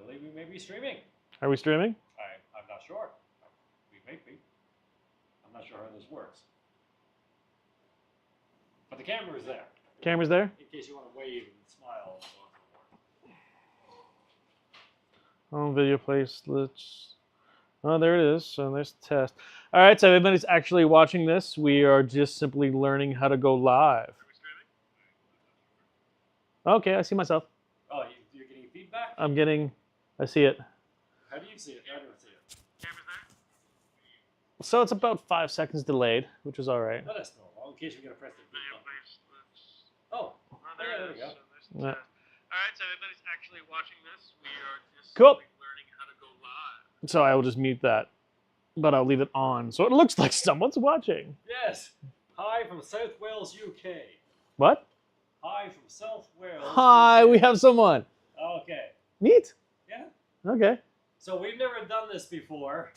believe we may be streaming. Are we streaming? I'm not sure. We may be. I'm not sure how this works. But the camera is there. Camera's there? In case you want to wave and smile and so on and so forth. Oh, video place. Let's. Oh, there it is. So there's the test. All right, so everybody's actually watching this. We are just simply learning how to go live. Are we streaming? Okay, I see myself. Oh, you're getting feedback? I see it. How do you see it? I don't see it. Camera's there? So it's about 5 seconds delayed, which is all right. Oh, that's normal. In case you're going to press the video place. Oh, there we go. Yeah. All right, so everybody's actually watching this. We are just Cool. learning how to go live. So I will just mute that, but I'll leave it on so it looks like someone's watching. Yes. Hi from South Wales, UK. What? Hi from South Wales. Hi, UK. we have someone. Okay. Neat. Yeah. Okay. So we've never done this before.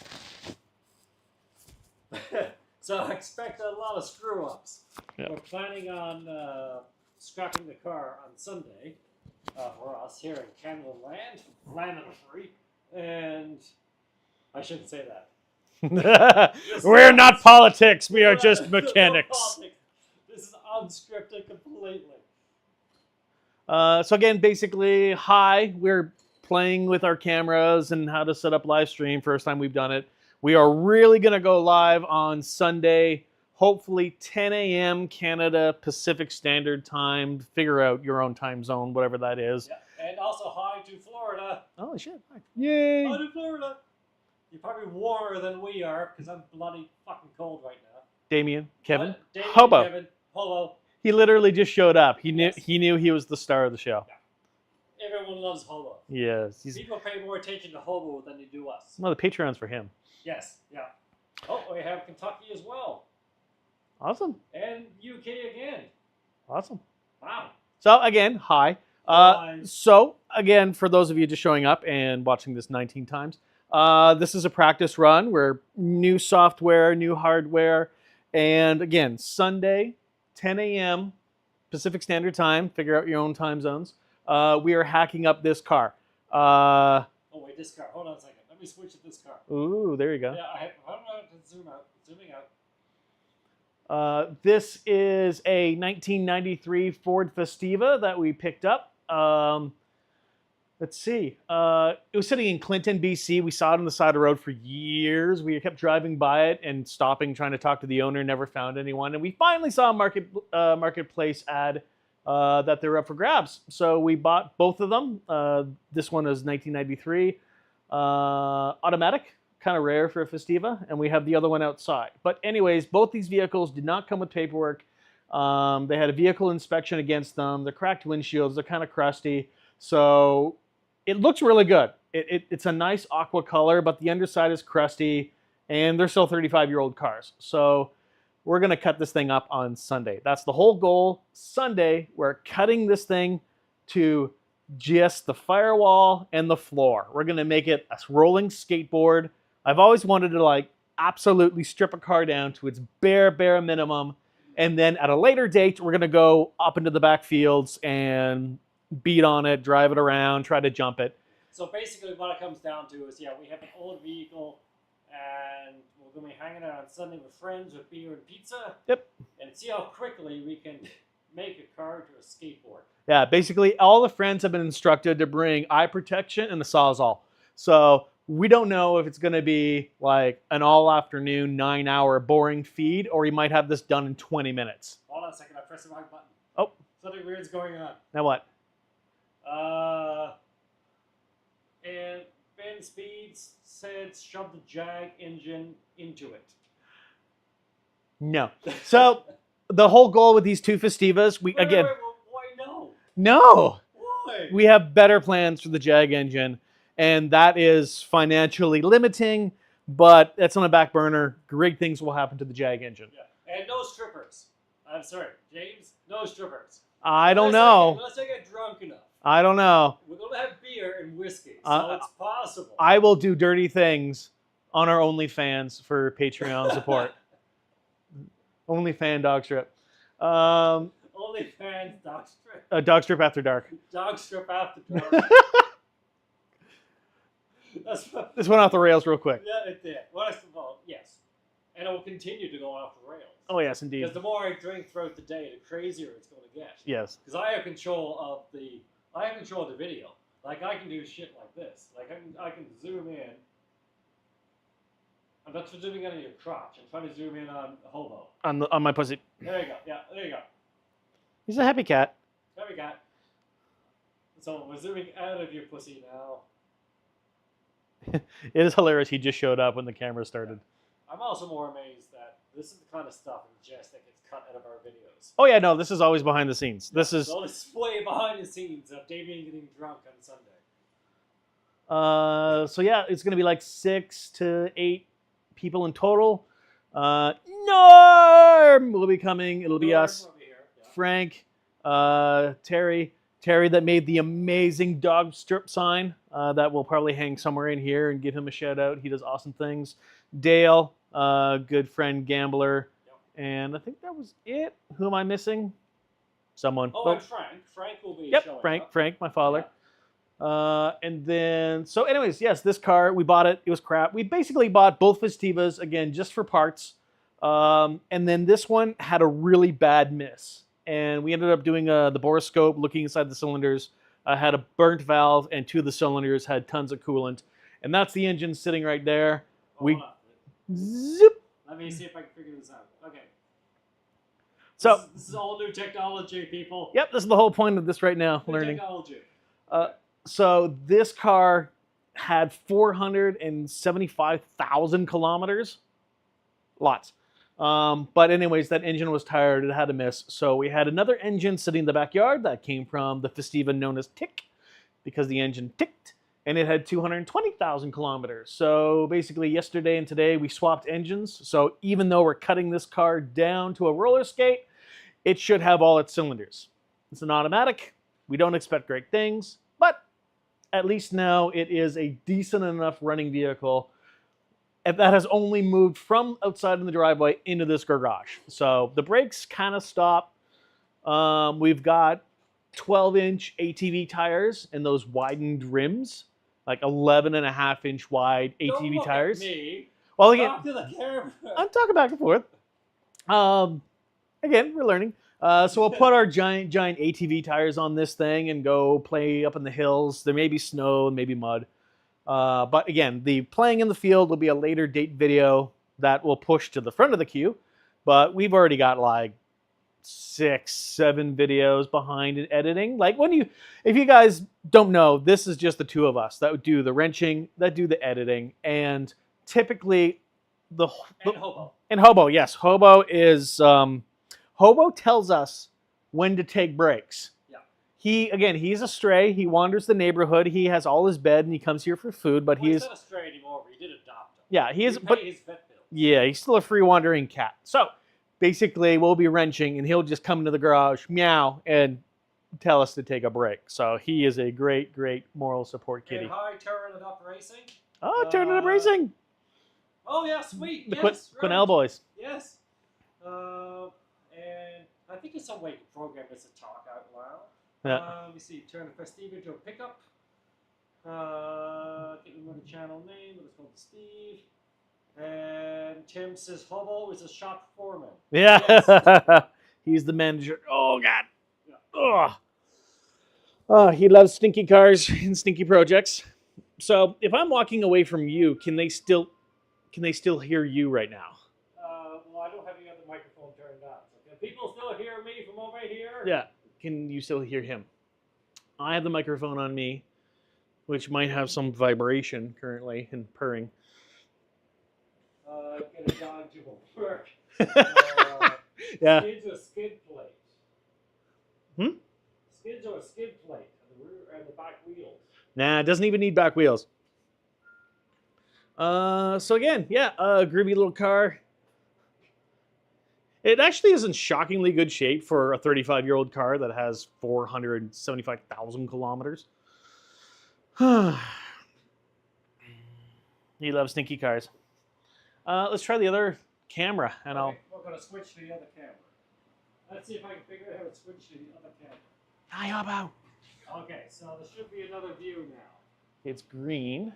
So I expect a lot of screw-ups. Yeah. We're planning on scrapping the car on Sunday for us here in Canada land of the free, and I shouldn't say that. We're not politics. We are just mechanics. This is unscripted completely. So again, basically, hi. We're playing with our cameras and how to set up live stream. First time we've done it. We are really going to go live on Sunday, hopefully 10 a.m. Canada Pacific Standard Time. Figure out your own time zone, whatever that is. Yeah. And also hi to Florida. Oh, shit. Hi. Yay. Hi to Florida. You're probably warmer than we are because I'm bloody fucking cold right now. Damien, Kevin, Damien, Hobo. Kevin, Hobo. He literally just showed up. He knew Yes. he knew he was the star of the show. Yeah. Everyone loves Hobo. Yes. People pay more attention to Hobo than they do us. Well, the Patreon's for him. Yes, yeah. Oh, we have Kentucky as well. Awesome. And UK again. Awesome. Wow. So again, hi. Hi. So again, for those of you just showing up and watching this 19 times, this is a practice run. We're new software, new hardware, and again, Sunday, 10 a.m. Pacific Standard Time. Figure out your own time zones. We are hacking up this car. Oh wait, this car. Hold on a second. Let me switch to this car. Ooh, there you go. Yeah, I don't know how to zoom out. Zooming out. This is a 1993 Ford Festiva that we picked up. Let's see. It was sitting in Clinton, BC. We saw it on the side of the road for years. We kept driving by it and stopping, trying to talk to the owner. Never found anyone. And we finally saw a marketplace ad that they're up for grabs. So we bought both of them. This one is 1993. Automatic. Kind of rare for a Festiva, and we have the other one outside. But anyways, both these vehicles did not come with paperwork. They had a vehicle inspection against them. They're cracked windshields. They're kind of crusty. So it looks really good. It's a nice aqua color, but the underside is crusty, and they're still 35-year-old cars. So we're going to cut this thing up on Sunday. That's the whole goal. Sunday, we're cutting this thing to just the firewall and the floor. We're going to make it a rolling skateboard. I've always wanted to like absolutely strip a car down to its bare minimum. And then at a later date, we're going to go up into the back fields and beat on it, drive it around, try to jump it. So basically what it comes down to is, yeah, we have an old vehicle and we're going to be hanging out on Sunday with friends with beer and pizza. Yep. And see how quickly we can make a car to a skateboard. Yeah, basically all the friends have been instructed to bring eye protection and a Sawzall. So we don't know if it's going to be like an all-afternoon, 9-hour boring feed, or we might have this done in 20 minutes. Hold on a second, I pressed the wrong button. Oh. Something weird's going on. Now what? And Ben Speeds said shove the Jag engine into it. No. So the whole goal with these two Festivas, Wait, again... why no? No! Why? We have better plans for the Jag engine, and that is financially limiting, but that's on a back burner. Great things will happen to the Jag engine. Yeah. And no strippers. I'm sorry, James, no strippers. I don't know. Unless I get drunk enough. I don't know. We're going to have beer and whiskey, so it's possible. I will do dirty things on our OnlyFans for Patreon support. OnlyFan DawgStrip. OnlyFans DawgStrip. DawgStrip After Dark. DawgStrip After Dark. This went off the rails real quick. Yeah, it did. Well, yes. And it will continue to go off the rails. Oh, yes, indeed. Because the more I drink throughout the day, the crazier it's going to get. Yes. Because I have control of the video. Like, I can do shit like this. Like, I can zoom in. I'm not zooming in on your crotch. I'm trying to zoom in on the hobo. On my pussy. There you go. Yeah, there you go. He's a happy cat. There we go. So we're zooming out of your pussy now. It is hilarious. He just showed up when the camera started. I'm also more amazed that this is the kind of stuff in jest that gets cut out of our videos. Oh yeah, no, this is always behind the scenes. This is all display behind the scenes of Damien getting drunk on Sunday. So yeah, it's gonna be like 6 to 8 people in total. Norm will be coming. It'll be Norm us, will be here. Yeah. Frank, Terry that made the amazing DawgStrip sign that will probably hang somewhere in here, and give him a shout out. He does awesome things. Dale, good friend Gambler, Yep. and I think that was it. Who am I missing? Someone. Oh, and Frank. Frank will be Yep, showing up. Frank, my father. Yeah. And then, so anyways, yes, this car, we bought it. It was crap. We basically bought both Festivas, again, just for parts. And then this one had a really bad miss. And we ended up doing the borescope, looking inside the cylinders. Had a burnt valve, and 2 of the cylinders had tons of coolant. And that's the engine sitting right there. Hold on. Zip. Let me see if I can figure this out. Okay. So, This is all new technology, people. yep, this is the whole point of this right now, New learning. technology. So this car had 475,000 kilometers. Lots. But anyways, that engine was tired. It had a miss. So we had another engine sitting in the backyard that came from the Festiva known as Tick, because the engine ticked, and it had 220,000 kilometers. So basically yesterday and today we swapped engines. So even though we're cutting this car down to a roller skate, it should have all its cylinders. It's an automatic. We don't expect great things, but at least now it is a decent enough running vehicle that has only moved from outside in the driveway into this garage. So the brakes kind of stop. We've got 12-inch ATV tires and those widened rims, like 11.5-inch wide ATV Don't look tires. At me. Well, again, Talk to the camera. I'm talking back and forth. Again, we're learning. So we'll put our giant ATV tires on this thing and go play up in the hills. There may be snow, maybe mud. But again, the playing in the field will be a later date video that will push to the front of the queue. But we've already got like 6, 7 videos behind in editing. Like if you guys don't know, this is just the 2 of us that would do the wrenching, that do the editing, and typically And hobo. and Hobo, yes, Hobo is Hobo tells us when to take breaks. Yeah. He's a stray. He wanders the neighborhood. He has all his bed and he comes here for food, but He's not a stray anymore, but he did adopt him. Yeah, he is, He but paid his vet bill. yeah, he's still a free wandering cat. So basically we'll be wrenching and he'll just come into the garage, meow, and tell us to take a break. So he is a great moral support kitty. And hi, Turn It Up Racing. Oh, Turn It Up Racing. Oh yeah, sweet. The Yes, Quinnell boys. Yes. And I think there's some way to program this to talk out loud. Yeah. Let me see. Turn the Festiva to a pickup. Can't remember the channel name, but it's called Steve. And Tim says Hobo is a shop foreman. Yeah. Yes. He's the manager. Oh God. Yeah. Ugh. Oh, he loves stinky cars and stinky projects. So if I'm walking away from you, can they still hear you right now? Well, I don't have any other microphone turned on. So can people still hear me from over here? Yeah. Can you still hear him? I have the microphone on me, which might have some vibration currently and purring. Get a dog to work. Yeah. Skids or skid plate? Skids or a skid plate on the rear and the back wheels? Nah, it doesn't even need back wheels. So again, yeah, groovy little car. It actually is in shockingly good shape for a 35-year-old car that has 475,000 kilometers. He loves stinky cars. Let's try the other camera, and Okay, we're going to switch to the other camera. Let's see if I can figure out how to switch to the other camera. Hi, Hobo. Okay, so there should be another view now. It's green.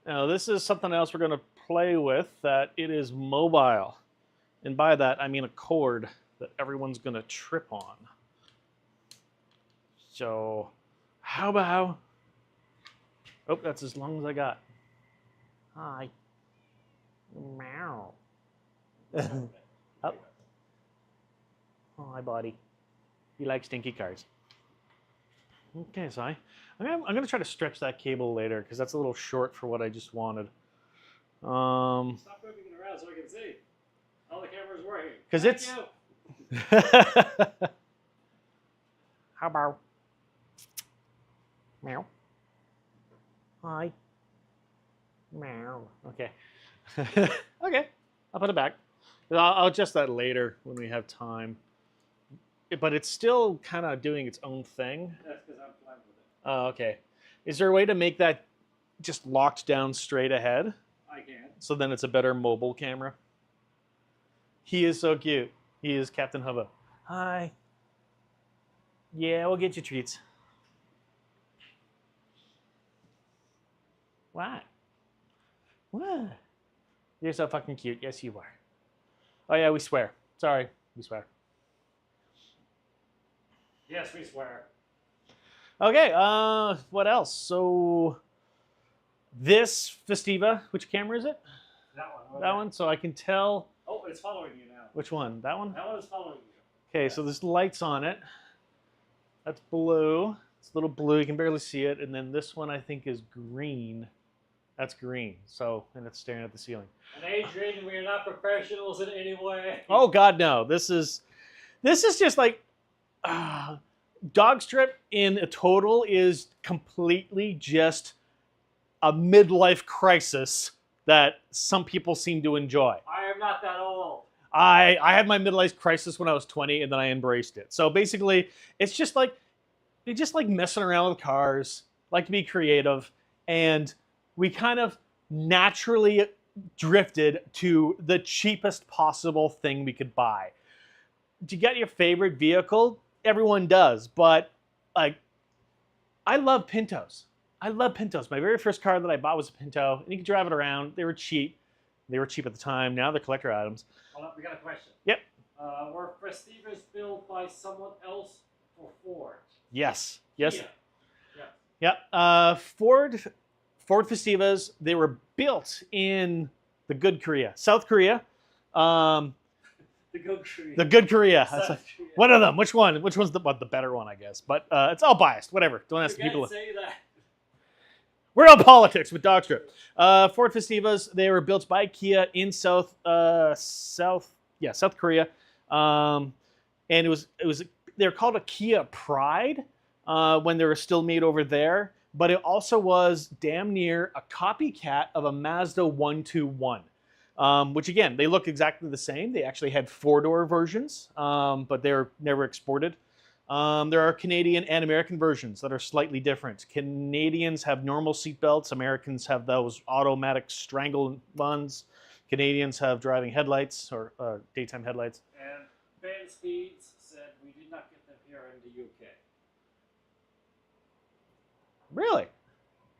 Now this is something else we're going to play with, that it is mobile. And by that, I mean a cord that everyone's going to trip on. So, how about... Oh, that's as long as I got. Hi. Meow. Oh. Hi, buddy. You like stinky cars. Okay, so I'm gonna try to stretch that cable later because that's a little short for what I just wanted. Stop moving it around so I can see. All the cameras working. Because it's. How about? Meow. Hi. Meow. Okay. Okay. I'll put it back. I'll adjust that later when we have time. But it's still kind of doing its own thing. That's because I'm fine with it. Oh, okay. Is there a way to make that just locked down straight ahead? I can. So then it's a better mobile camera? He is so cute. He is Captain Hubba. Hi. Yeah, we'll get you treats. What? What? You're so fucking cute. Yes, you are. Oh, yeah, we swear. Sorry, we swear. Yes, we swear. Okay, what else? So, this Festiva, which camera is it? That one. Okay. That one, so I can tell. Oh, it's following you now. Which one? That one? That one is following you. Okay, Yes. so there's lights on it. That's blue. It's a little blue. You can barely see it. And then this one I think is green. That's green. So, and it's staring at the ceiling. And Adrian, we are not professionals in any way. Oh God, no! This is just like DawgStrip in a total is completely just a midlife crisis that some people seem to enjoy. I am not that old. I had my midlife crisis when I was 20, and then I embraced it. So basically, it's just like you just like messing around with cars, like to be creative, and we kind of naturally drifted to the cheapest possible thing we could buy. To get your favorite vehicle, everyone does, but like I love Pintos. I love Pintos. My very first car that I bought was a Pinto, and you could drive it around. They were cheap. They were cheap at the time. Now they're collector items. Hold up, we got a question. Yep. Were Festivas built by someone else or Ford? Yes. Yes. Yeah. Yep. Ford Festivas, they were built in the good Korea. South Korea. The good Korea. The good Korea. South Like, Korea. one of them. Which one? Which one's the better one, I guess. But it's all biased. Whatever. Don't ask the people. Say that. We're on politics with DawgStrip. Ford Festivas, they were built by Kia in South Korea, and it was they're called a Kia Pride when they were still made over there, but it also was damn near a copycat of a Mazda 121, which again they look exactly the same. They actually had four-door versions, but they were never exported. There are Canadian and American versions that are slightly different. Canadians have normal seatbelts. Americans have those automatic strangle ones. Canadians have driving headlights or daytime headlights. And Band Speeds said we did not get them here in the UK. Really?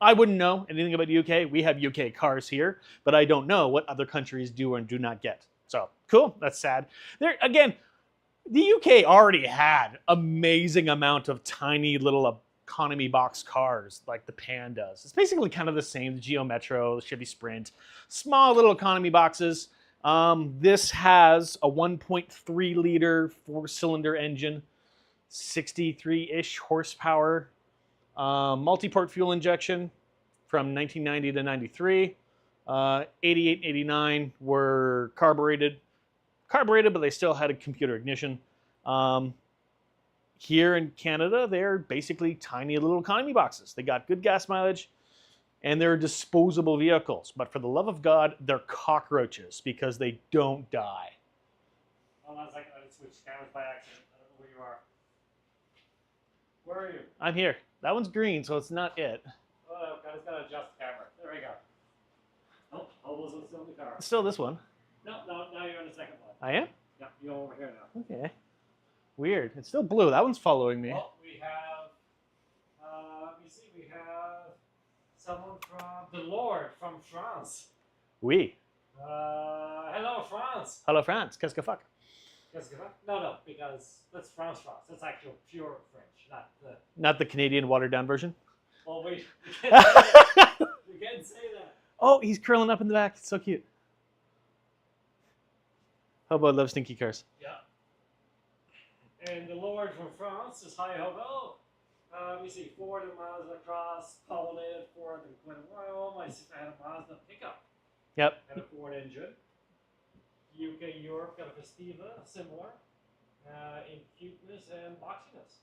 I wouldn't know anything about the UK. We have UK cars here, but I don't know what other countries do and do not get. So, cool. That's sad. There again, the UK already had amazing amount of tiny little economy box cars like the Pan does. It's basically kind of the same, the Geo Metro, the Chevy Sprint, small little economy boxes. This has a 1.3 liter four-cylinder engine, 63-ish horsepower, multi-port fuel injection from 1990 to 93. 88 and 89 were carbureted, but they still had a computer ignition. Here in Canada, they're basically tiny little economy boxes. They got good gas mileage, and they're disposable vehicles. But for the love of God, they're cockroaches because they don't die. Hold on a second, I just switched cameras by accident. I don't know where you are. Where are you? I'm here. That one's green, so it's not it. Oh, I just gotta adjust the camera. There we go. Nope, Hobo's still in the car. It's still this one. No, now you're on the second one. I am? Yeah, you're over here now. Okay. Weird. It's still blue. That one's following me. Well, we have, let me see, we have someone from the Lord from France. Oui. Hello, France. Hello, France. Qu'est-ce que fuck? No, because that's France. That's actual pure French, Not the Canadian watered down version. Well, wait. We can't say that. Oh, he's curling up in the back. It's so cute. Hobo loves stinky cars. Yeah. And the Lord from France is hi Hobo. We see Ford and Mazda across, pollinated Ford and quite a while. My sister had a Mazda pickup. Yep. Had a Ford engine. UK, Europe got a Festiva, similar, in cuteness and boxiness.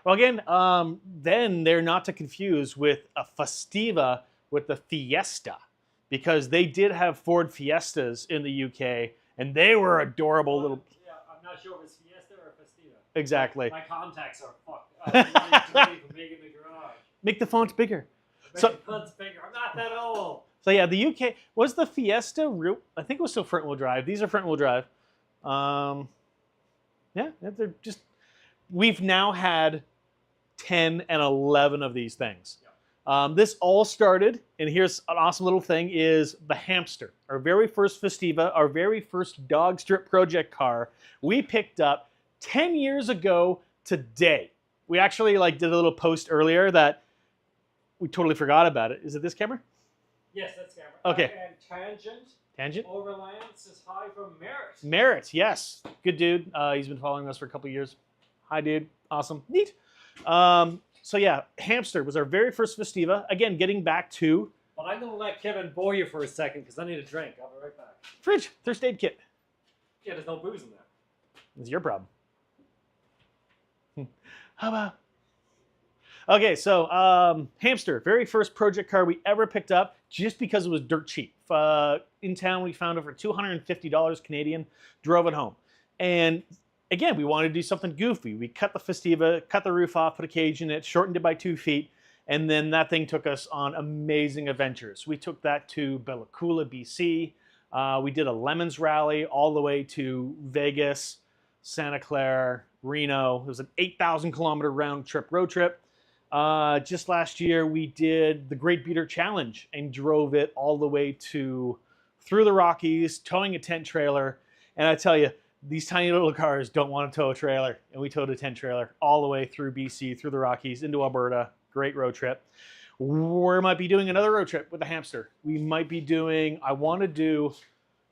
Well, again, then they're not to confuse with a Festiva with the Fiesta, because they did have Ford Fiestas in the UK, and they were adorable little. Yeah, I'm not sure if it's Fiesta or Festiva. Exactly. My contacts are fucked. I'm making the garage. Make the fonts bigger. Make So- the fonts bigger. I'm not that old. So yeah, the UK was the Fiesta. I think it was still front wheel drive. These are front wheel drive. Yeah, they're just. We've now had 10 and 11 of these things. This all started, and here's an awesome little thing: is the Hamster, our very first Festiva, our very first DawgStrip project car. We picked up 10 years ago today. We actually did a little post earlier that we totally forgot about it. Is it this camera? Yes, that's camera. Okay. And Tangent? Overland says hi from Merritt. Merritt, yes. Good dude. He's been following us for a couple years. Hi, dude. Awesome. Neat. So yeah, Hamster was our very first Festiva. Again, getting back to... But I'm going to let Kevin bore you for a second because I need a drink. I'll be right back. Fridge. First aid kit. Yeah, there's no booze in there. It's your problem. How about... Okay, so Hamster, very first project car we ever picked up just because it was dirt cheap. In town, we found it for $250 Canadian, drove it home. And again, we wanted to do something goofy. We cut the Festiva, cut the roof off, put a cage in it, shortened it by 2 feet, and then that thing took us on amazing adventures. We took that to Bellacoola, BC. We did a Lemons rally all the way to Vegas, Santa Clara, Reno. It was an 8,000 kilometer round trip, road trip. Just last year, we did the Great Beater Challenge and drove it all the way through the Rockies, towing a tent trailer. And I tell you, these tiny little cars don't want to tow a trailer. And we towed a tent trailer all the way through BC, through the Rockies, into Alberta. Great road trip. We might be doing another road trip with the Hamster. We might be doing, I want to do,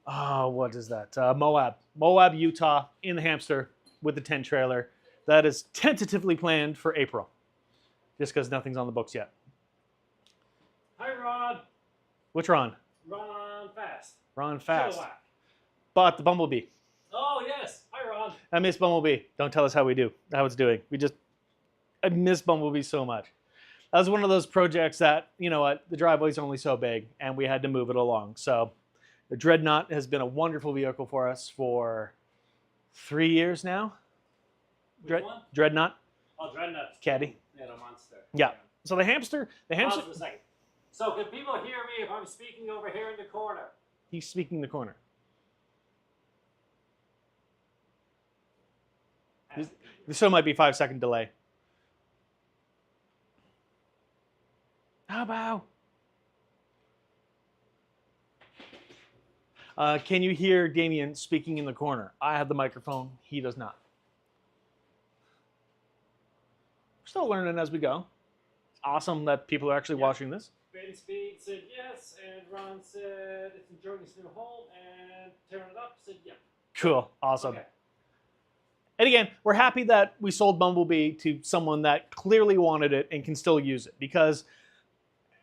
what is that? Moab, Utah, in the Hamster with the tent trailer. That is tentatively planned for April. Just because nothing's on the books yet. Hi, Ron. Which Ron? Ron Fast. Ron Fast. Chilliwack. But the Bumblebee. Oh, yes. Hi, Ron. I miss Bumblebee. Don't tell us how it's doing. I miss Bumblebee so much. That was one of those projects that, you know what, the driveway's only so big, and we had to move it along. So the Dreadnought has been a wonderful vehicle for us for 3 years now. Which one? Dreadnought. Oh, Dreadnought. Caddy. Yeah, the monster. Yeah. So the Hamster. Pause for a second. So can people hear me if I'm speaking over here in the corner? He's speaking in the corner. So it might be 5-second delay. How about? Can you hear Damien speaking in the corner? I have the microphone. He does not. We're still learning as we go. It's awesome that people are actually watching this. Ben Speed said yes, and Ron said it's enjoying his new home, and Turn It Up said yeah. Cool. Awesome. Okay. And again, we're happy that we sold Bumblebee to someone that clearly wanted it and can still use it, because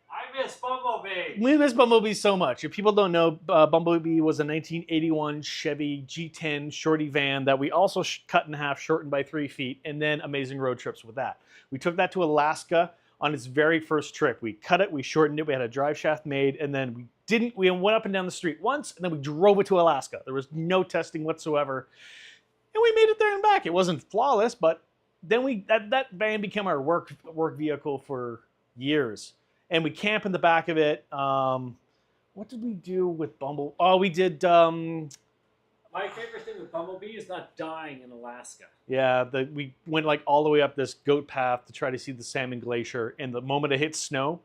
I miss Bumblebee. we miss Bumblebee so much. If people don't know, Bumblebee was a 1981 Chevy G10 shorty van that we also cut in half, shortened by 3 feet, and then amazing road trips with that. We took that to Alaska on its very first trip. We cut it, we shortened it, we had a drive shaft made, and then we went up and down the street once, and then we drove it to Alaska. There was no testing whatsoever. And we made it there and back. It wasn't flawless, but then that van became our work vehicle for years. And we camp in the back of it. What did we do with Bumblebee? Oh, we did. My favorite thing with Bumblebee is not dying in Alaska. Yeah, we went all the way up this goat path to try to see the Salmon Glacier. And the moment it hit snow,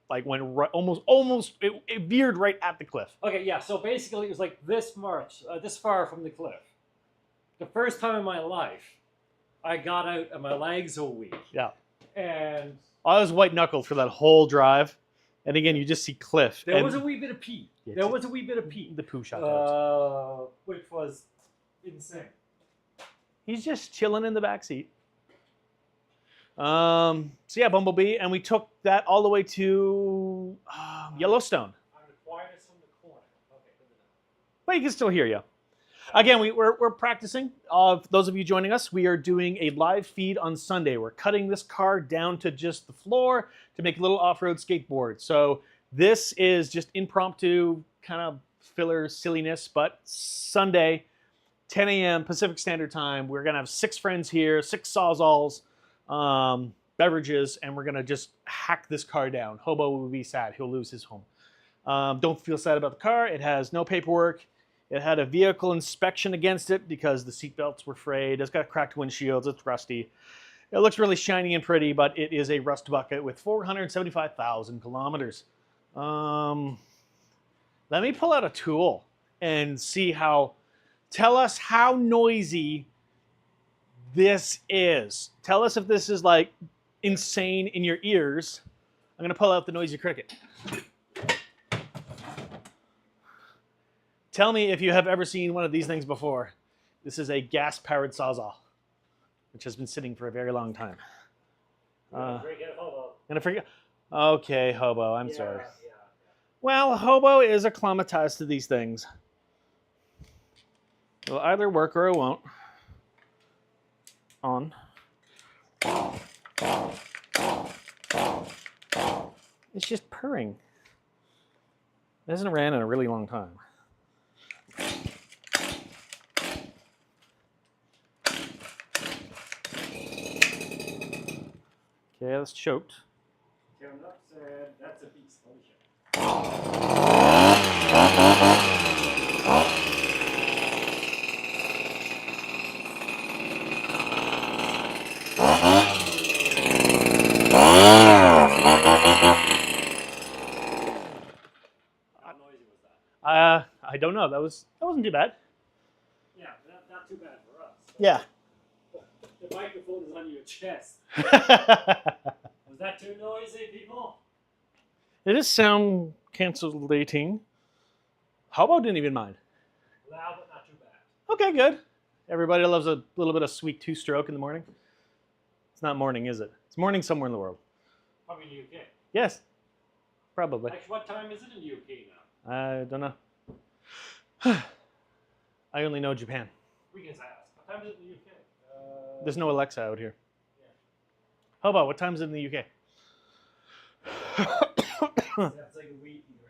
like went right, almost it veered right at the cliff. Okay, yeah. So basically, it was like this much, this far from the cliff. The first time in my life, I got out and my legs were weak. Yeah. And I was white knuckled for that whole drive, and again, you just see cliff. there and was a wee bit of pee. There was a wee bit of pee. The poo shot out. Which was insane. He's just chilling in the back seat. So yeah, Bumblebee, and we took that all the way to Yellowstone. I'm the quietest from the corner. Okay, good enough. But you can still hear you. Again, we're practicing. Those of you joining us, we are doing a live feed on Sunday. We're cutting this car down to just the floor to make a little off-road skateboard. So this is just impromptu kind of filler silliness, but Sunday, 10 a.m. Pacific Standard Time, we're going to have 6 friends here, 6 Sawzalls, beverages, and we're going to just hack this car down. Hobo will be sad. He'll lose his home. Don't feel sad about the car. It has no paperwork. It had a vehicle inspection against it because the seatbelts were frayed. It's got cracked windshields. It's rusty. It looks really shiny and pretty, but it is a rust bucket with 475,000 kilometers. Let me pull out a tool and see how... Tell us how noisy this is. Tell us if this is like insane in your ears. I'm going to pull out the noisy cricket. Tell me if you have ever seen one of these things before. This is a gas-powered Sawzall, which has been sitting for a very long time. Gonna forget. Okay, Hobo, I'm sorry. Yeah. Well, Hobo is acclimatized to these things. It'll either work or it won't. On. It's just purring. It hasn't ran in a really long time. Okay, that's choked. Kevin Up said that's a beast. Holy shit. How noisy was that? I don't know. That wasn't too bad. Yeah, not too bad for us. Yeah. The microphone is on your chest. Was that too noisy, people? It is sound cancellating. Hobo didn't even mind. Loud, but not too bad. Okay, good. Everybody loves a little bit of sweet two-stroke in the morning. It's not morning, is it? It's morning somewhere in the world. Probably in the UK. Yes, probably. Actually, what time is it in the UK now? I don't know. I only know Japan. We can ask. What time is it in the UK? There's no Alexa out here. Yeah. Hobo, what time is it in the UK? That's like a wheat here.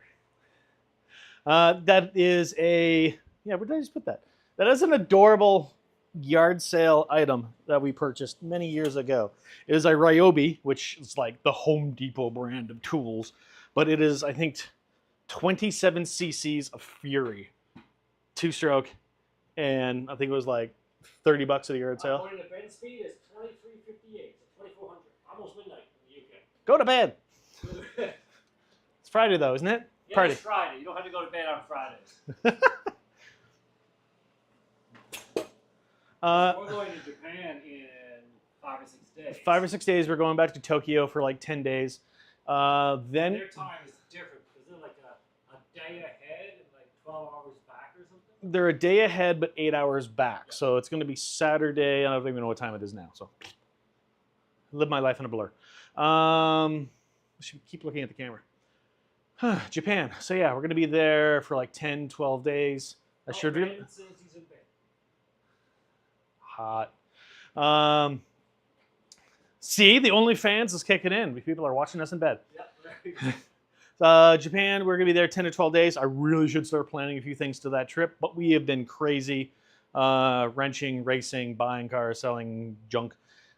That is a... Yeah, where did I just put that? That is an adorable yard sale item that we purchased many years ago. It is a Ryobi, which is like the Home Depot brand of tools, but it is, I think, 27 cc's of Fury, two-stroke, and I think it was like $30 at the yard sale. According to Ben Speed, it's 23:58, so 2400, almost midnight in the UK. Go to bed. It's Friday though, isn't it? Yeah, Party. it's Friday. You don't have to go to bed on Fridays. We're going to Japan in 5 or 6 days. 5 or 6 days. We're going back to Tokyo for like 10 days. Then their time is different because they're like a day ahead and like 12 hours back or something. they're a day ahead, but 8 hours back. So it's going to be Saturday. I don't even know what time it is now. So live my life in a blur. I should keep looking at the camera. Japan. So yeah, we're going to be there for like 10, 12 days. I should really... Hot. See, the OnlyFans is kicking in. People are watching us in bed. Yep. Japan, we're going to be there 10 to 12 days. I really should start planning a few things to that trip, but we have been crazy. Wrenching, racing, buying cars, selling junk.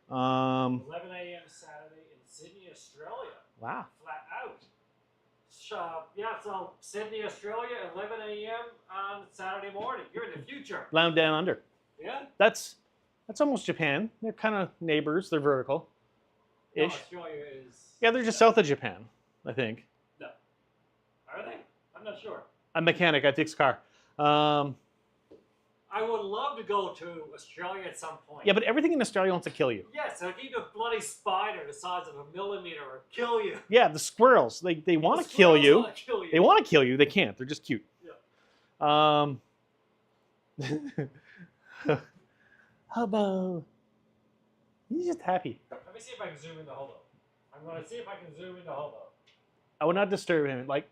11 a.m. Saturday in Sydney, Australia. Wow. Flat out. Yeah, so Sydney, Australia, 11 a.m. on Saturday morning. You're in the future. Down under. Yeah? That's almost Japan. They're kind of neighbors. They're vertical. No, Australia is... Yeah, they're just south of Japan. I think. No. Are they? I'm not sure. I'm a mechanic. I fix car. I would love to go to Australia at some point. Yeah, but everything in Australia wants to kill you. Yes, I'll give you a bloody spider the size of a millimeter or kill you. Yeah, the squirrels. They want to The kill squirrels you. wanna kill you. They want to kill you. They can't. They're just cute. Yeah. Hobo. He's just happy. Let me see if I can zoom into Hobo. I'm going to see if I can zoom into Hobo. I would not disturb him. Like,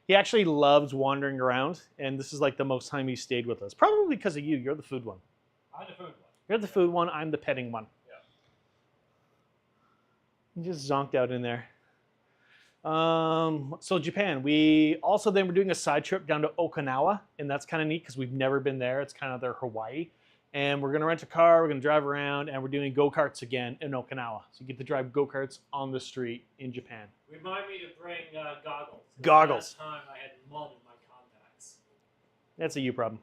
he actually loves wandering around, and this is like the most time he stayed with us. Probably because of you. You're the food one. I'm the food one. You're the food one. I'm the petting one. Yeah. He just zonked out in there. So Japan. We also then we're doing a side trip down to Okinawa, and that's kind of neat because we've never been there. It's kind of their Hawaii. And we're going to rent a car, we're going to drive around, and we're doing go-karts again in Okinawa. So you get to drive go-karts on the street in Japan. Remind me to bring goggles. Goggles. Last time I had mud in my contacts. That's a you problem.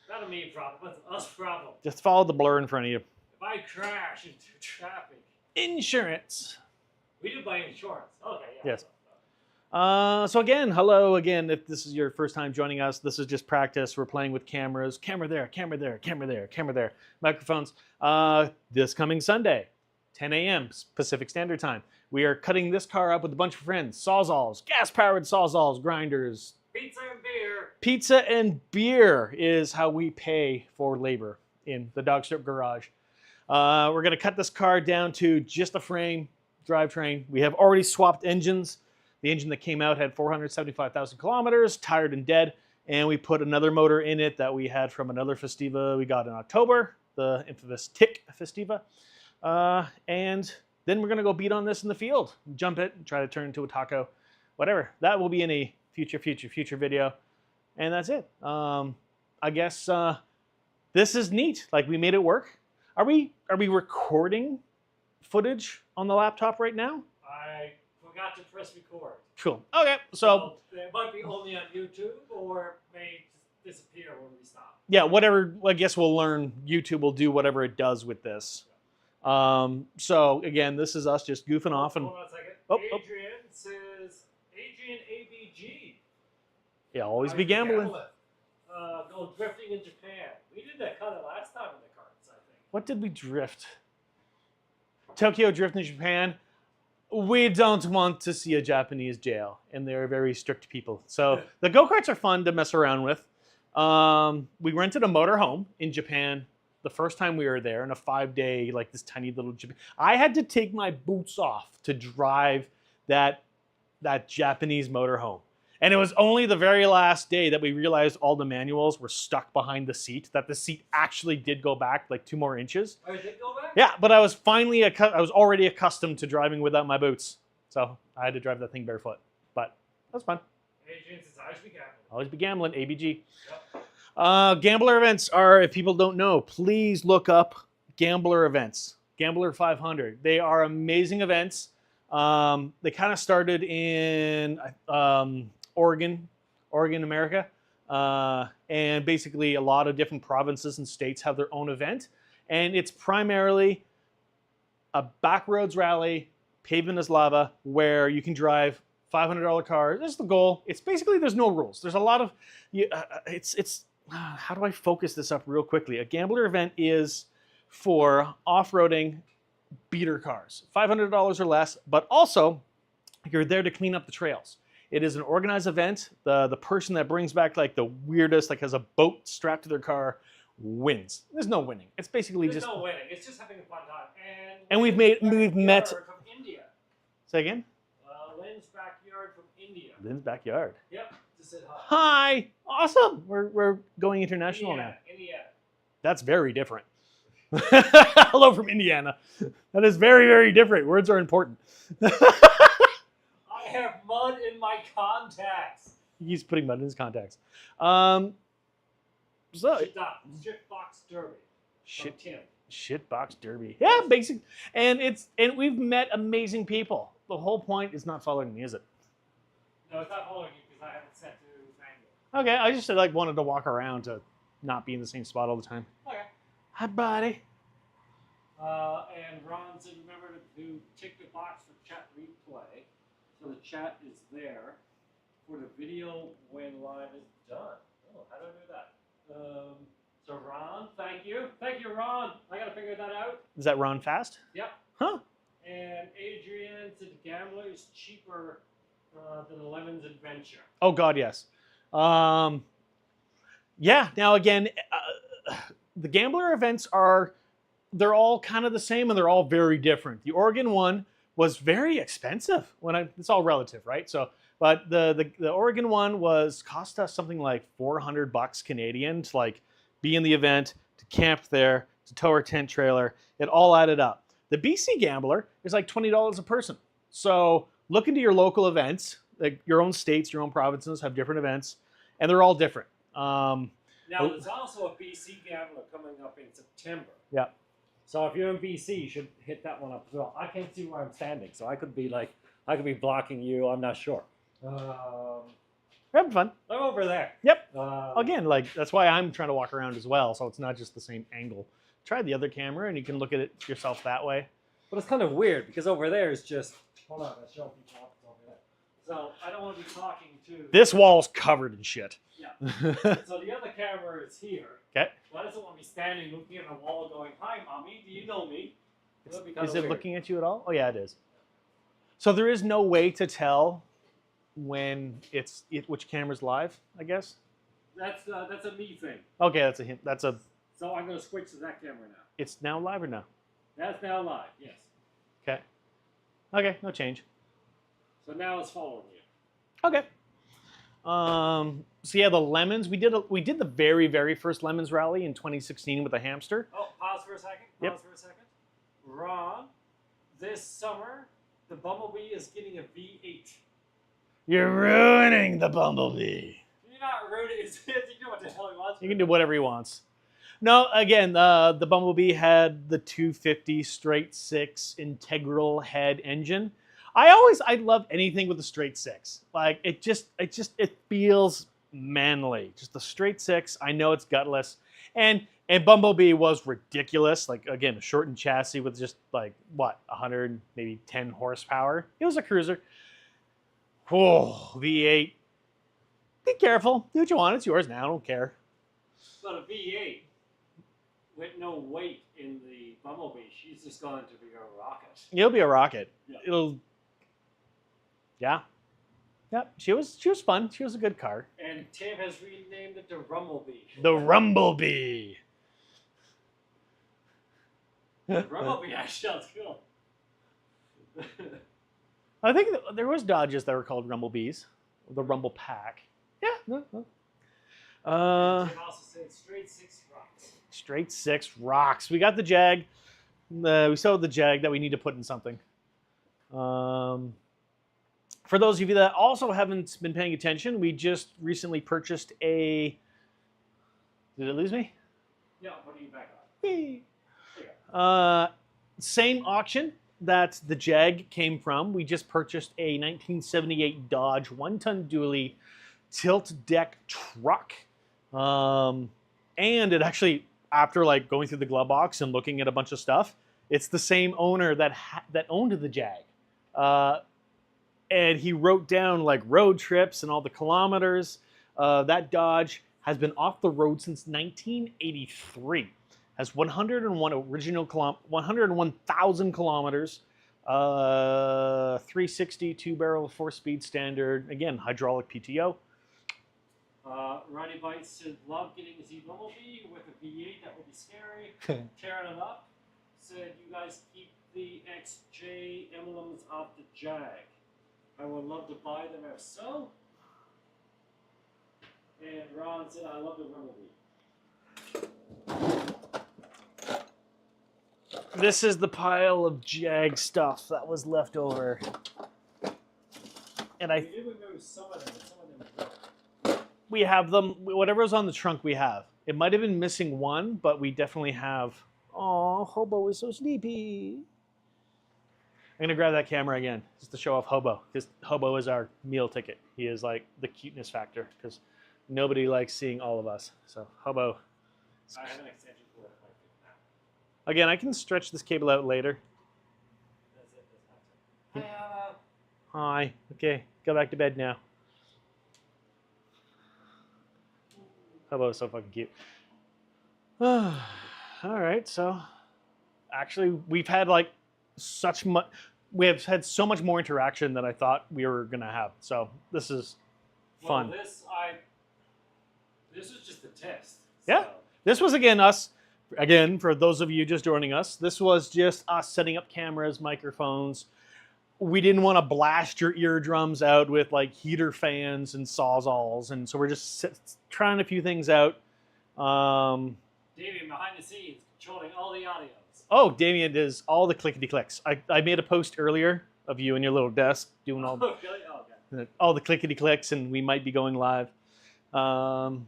Not a me problem, that's an us problem. Just follow the blur in front of you. If I crash into traffic. Insurance. We do buy insurance. Okay, yeah. Yes. So again, hello again. If this is your first time joining us, this is just practice. We're playing with cameras. Camera there, camera there, camera there, camera there. Microphones. This coming Sunday, 10 a.m. Pacific Standard Time. We are cutting this car up with a bunch of friends. Sawzalls, gas-powered sawzalls, grinders. Pizza and beer. Pizza and beer is how we pay for labor in the DawgStrip garage. We're going to cut this car down to just a frame, drivetrain. We have already swapped engines. The engine that came out had 475,000 kilometers, tired and dead, and we put another motor in it that we had from another Festiva we got in October, the infamous Tick Festiva. And then we're going to go beat on this in the field, jump it, and try to turn it into a taco, whatever. That will be in a future video, and that's it. I guess this is neat. Like, we made it work. Are we recording footage on the laptop right now? I forgot to press record. Cool. Okay, so it might be only on YouTube or may disappear when we stop. Yeah, whatever. I guess we'll learn. YouTube will do whatever it does with this. So again, this is us just goofing off and. Hold on a second. Adrian says Adrian ABG. Yeah, always be gambling. Go drifting in Japan. We did that kind of last time in the carts, I think. What did we drift? Tokyo drift in Japan. We don't want to see a Japanese jail, and they're very strict people. So the go-karts are fun to mess around with. We rented a motorhome in Japan the first time we were there in a 5-day, like this tiny little Japan. I had to take my boots off to drive that Japanese motorhome. And it was only the very last day that we realized all the manuals were stuck behind the seat, that the seat actually did go back like 2 more inches. Oh, it did go back? Yeah, but I was already accustomed to driving without my boots. So I had to drive that thing barefoot. But that's fun. Adrian says, always be gambling. Always be gambling, ABG. Yep. Gambler events are, if people don't know, please look up Gambler events. Gambler 500. They are amazing events. They kind of started in Oregon, America. And basically a lot of different provinces and states have their own event. And it's primarily a backroads rally, pavement is lava, where you can drive $500 cars. That's the goal. It's basically, there's no rules. There's a lot of, how do I focus this up real quickly? A gambler event is for off-roading beater cars, $500 or less, but also you're there to clean up the trails. It is an organized event. The person that brings back like the weirdest, like has a boat strapped to their car, wins. There's no winning. It's basically There's just no winning. It's just having a fun time. And we've met. From India. Say again? Lynn's backyard from India. Lynn's backyard. Yep. Just said hi. Hi. Awesome. We're going international now. Indiana. That's very different. Hello from Indiana. That is very, very different. Words are important. I have mud in my contacts. He's putting mud in his contacts. Shitbox Derby. Shitbox Derby. Yeah, basic. And we've met amazing people. The whole point is not following me, is it? No, it's not following you because I haven't set to manual. Okay, I just wanted to walk around to not be in the same spot all the time. Okay. Hi, buddy. And Ron said, remember to tick the box for chat replay. So the chat is there for the video when live is done. Oh, how do I do that? So Ron, thank you. Thank you, Ron. I got to figure that out. Is that Ron Fast? Yep. Huh. And Adrian said the Gambler is cheaper than the Lemon's Adventure. Oh, God, yes. Yeah, now again, the Gambler events they're all kind of the same and they're all very different. The Oregon one was very expensive. It's all relative, right? So, but the Oregon one cost us something like $400 Canadian to like be in the event, to camp there, to tow our tent trailer. It all added up. The BC Gambler is like $20 a person. So look into your local events. Like your own states, your own provinces have different events, and they're all different. Now, there's also a BC Gambler coming up in September. Yeah. So if you're in BC, you should hit that one up as well. I can't see where I'm standing, so I could be blocking you. I'm not sure. We're having fun. I'm over there. Yep. Again, like that's why I'm trying to walk around as well, so it's not just the same angle. Try the other camera, and you can look at it yourself that way. But it's kind of weird because over there is just. Hold on, let's show people what's over there. So I don't want to be talking to. This wall's covered in shit. Yeah. So the other camera is here. Okay. Well, I doesn't want to be standing looking at a wall going, "Hi, mommy, do you know me?" Is it looking at you at all? Oh yeah, it is. So there is no way to tell when which camera's live, I guess. That's a me thing. Okay, that's a hint. So I'm going to switch to that camera now. It's now live or no? That's now live. Yes. Okay. Okay, no change. So now it's following you. Okay. So yeah, the lemons. We did the very, very first lemons rally in 2016 with a hamster. Oh, pause for a second. Pause for a second. Ron, this summer the Bumblebee is getting a V8. You're ruining the Bumblebee. You're not ruining it. You do what the hell he wants. He can do whatever he wants. No, again, the Bumblebee had the 250 straight six integral head engine. I love anything with a straight six. Like it feels manly. Just the straight six. I know it's gutless, and Bumblebee was ridiculous. Like again, a shortened chassis with just like what 100 maybe 10 horsepower. It was a cruiser. Oh, V8. Be careful. Do what you want. It's yours now. I don't care. But a V8 with no weight in the Bumblebee, she's just going to be a rocket. It'll be a rocket. Yeah. Yeah. Yep. She was fun. She was a good car. And Tim has renamed it the Rumblebee. The Rumblebee. The Rumblebee actually sounds cool. I think there was Dodges that were called Rumblebees. The Rumble Pack. Yeah. Tim also said straight six rocks. Straight six rocks. We got the Jag. We still have the Jag that we need to put in something. For those of you that also haven't been paying attention, we just recently purchased a... Did it lose me? Yeah, what are you back on? Same auction that the Jag came from. We just purchased a 1978 Dodge one-ton dually tilt deck truck. And it actually, after like going through the glove box and looking at a bunch of stuff, it's the same owner that owned the Jag. And he wrote down like road trips and all the kilometers. That Dodge has been off the road since 1983. Has 101,000 kilometers. 360 two-barrel, four-speed standard. Again, hydraulic PTO. Ronnie Bites said, love getting a Z Bumblebee with a V8. That would be scary. Tearing it up. Said, you guys keep the XJ emblems off the Jag. I would love to buy them if so. And Ron said, I love the Bumblebee. This is the pile of Jag stuff that was left over. And we did remove some of them, but some of them broke. We have them, whatever's on the trunk we have. It might have been missing one, but we definitely have. Oh, Hobo is so sleepy. I'm gonna grab that camera again, just to show off Hobo. Because Hobo is our meal ticket. He is like the cuteness factor, because nobody likes seeing all of us. So Hobo. I have an extension cord. Again, I can stretch this cable out later. That's it. Hi. Okay, go back to bed now. Hello, so fucking cute. All right, so actually we've had like such much. We have had so much more interaction than I thought we were gonna have. So this is fun. Well, this was just a test. Yeah. So. This was again us. Again, for those of you just joining us, this was just us setting up cameras, microphones. We didn't want to blast your eardrums out with like heater fans and sawzalls, and so we're just trying a few things out. Damien behind the scenes controlling all the audios. Oh, Damien does all the clickety clicks. I made a post earlier of you in your little desk doing all Really? Oh, okay. all the clickety clicks, and we might be going live. So,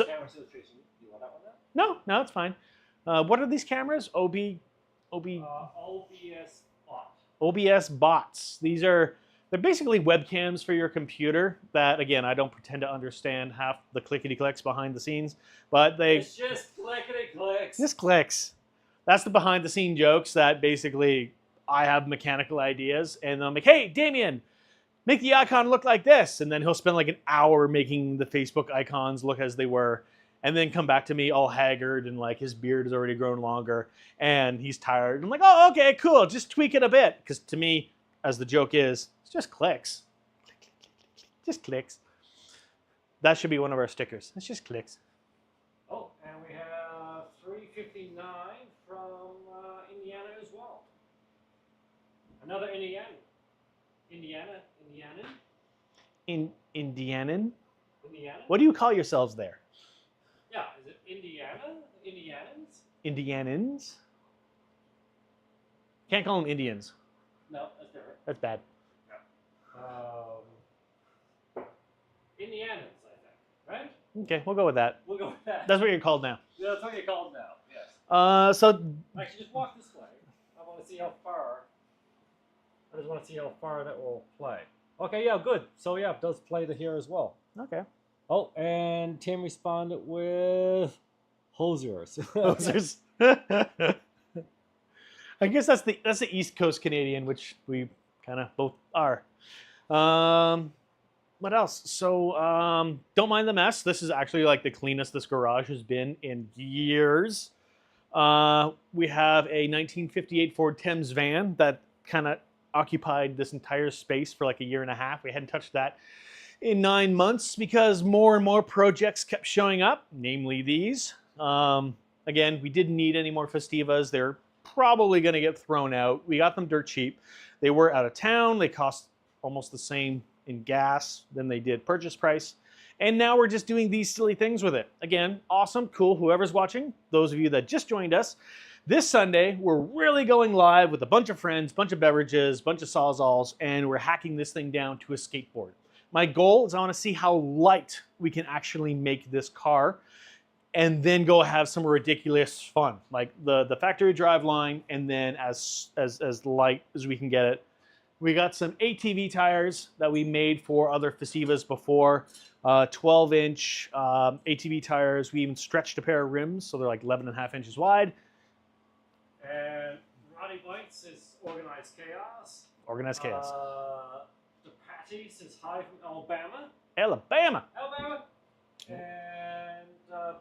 camera situation. You want that one now? no, it's fine. What are these cameras? OBS bot. OBS bots. They're basically webcams for your computer that, again, I don't pretend to understand half the clickety clicks behind the scenes, but It's just clickety clicks. Just clicks. That's the behind the scene jokes that basically I have mechanical ideas and I'm like, hey, Damien, make the icon look like this. And then he'll spend like an hour making the Facebook icons look as they were, and then come back to me all haggard and like his beard has already grown longer and he's tired. I'm like, oh, okay, cool. Just tweak it a bit. Because to me, as the joke is, it's just clicks. Just clicks. That should be one of our stickers. It's just clicks. Oh, and we have 359 from Indiana as well. Another Indiana. Indianan? Indianan? Indiana? What do you call yourselves there? Yeah, is it Indiana? Indianans? Indianans? Can't call them Indians. No, that's different. That's bad. Indianans, I think, right? Okay, we'll go with that. We'll go with that. That's what you're called now. Yeah, that's what you're called now, yes. So Actually, just walk this way. I want to see how far. I just want to see how far that will play. Okay, yeah, good. So, yeah, it does play to here as well. okay. Oh, and Tim responded with hosers. Hosers. I guess that's the East Coast Canadian, which we kind of both are. What else? So don't mind the mess. This is actually like the cleanest this garage has been in years. We have a 1958 Ford Thames van that kind of occupied this entire space for like a year and a half. We hadn't touched that in 9 months because more and more projects kept showing up, namely these. Again, we didn't need any more Festivas. They're probably going to get thrown out. We got them dirt cheap. They were out of town. They cost almost the same in gas than they did purchase price. And now we're just doing these silly things with it. Again, awesome, cool, whoever's watching, those of you that just joined us, this Sunday, we're really going live with a bunch of friends, bunch of beverages, bunch of sawzalls, and we're hacking this thing down to a skateboard. My goal is I want to see how light we can actually make this car and then go have some ridiculous fun, like the factory drive line, and then as light as we can get it. We got some ATV tires that we made for other Festivas before, 12-inch ATV tires. We even stretched a pair of rims, so they're like 11.5 inches wide. And Ronnie Bites is Organized Chaos. Organized Chaos. The Patty says hi from Alabama. Alabama. And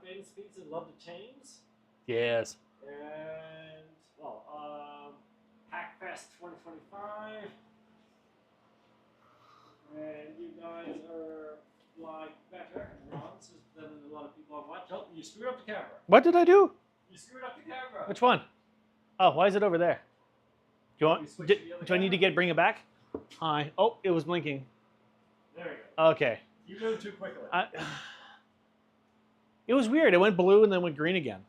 Ben Speeds and Love the Chains. Yes. And, well, Hackfest 2025. And you guys are like better runs than a lot of people have watched. Oh, you screwed up the camera. What did I do? You screwed up the camera. Which one? Oh, why is it over there? Do you want? Do I need to bring it back? Hi. Oh, it was blinking. There you go. Okay. You moved too quickly. It was weird. It went blue and then went green again.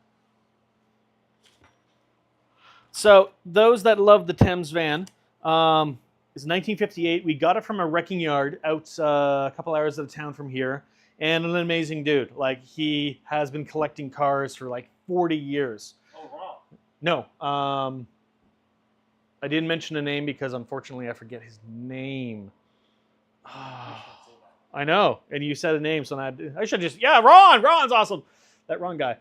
So those that love the Thames van, it's 1958. We got it from a wrecking yard out a couple hours out of town from here, and an amazing dude. Like, he has been collecting cars for like 40 years. Oh wow. No, I didn't mention a name because unfortunately I forget his name. I know, and you said a name, so I should just, yeah, Ron. Ron's awesome. That Ron guy.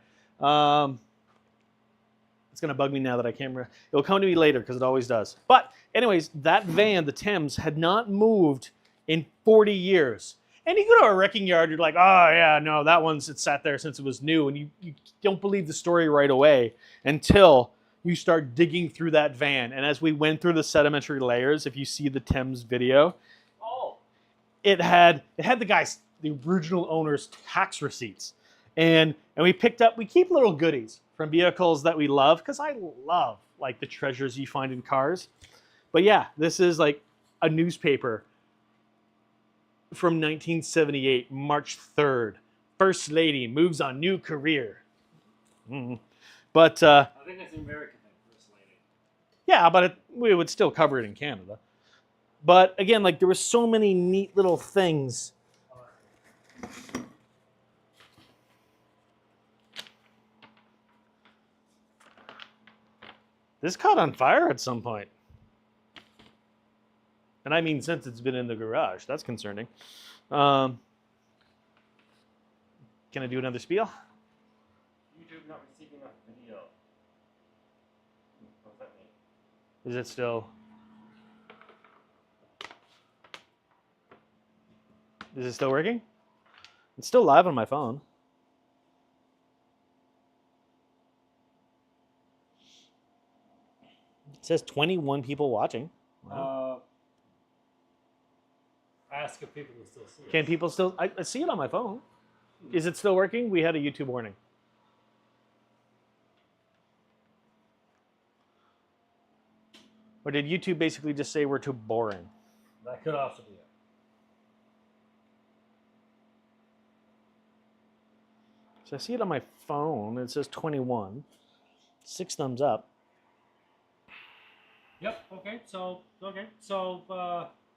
It's gonna bug me now that I can't remember. It'll come to me later because it always does. But anyways, that van, the Thames, had not moved in 40 years. And you go to a wrecking yard, you're like, oh yeah, no, that one's it sat there since it was new, and you don't believe the story right away until you start digging through that van. And as we went through the sedimentary layers, if you see the Thames video, it had the original owner's tax receipts. And we keep little goodies from vehicles that we love, because I love like the treasures you find in cars. But yeah, this is like a newspaper from 1978, March 3rd. First lady moves on new career. But I think it's an American thing, First Lady. yeah, but we would still cover it in Canada. But again, like there were so many neat little things. This caught on fire at some point. And I mean, since it's been in the garage, that's concerning. Can I do another spiel? YouTube not receiving enough video. What does that mean? Is it still? Is it still working? It's still live on my phone. It says 21 people watching. Wow. Ask if people can still see it. Can people still? I see it on my phone. Is it still working? We had a YouTube warning. Or did YouTube basically just say we're too boring? That could also be it. So I see it on my phone. It says 21. 6 thumbs up. Yep. Okay. So.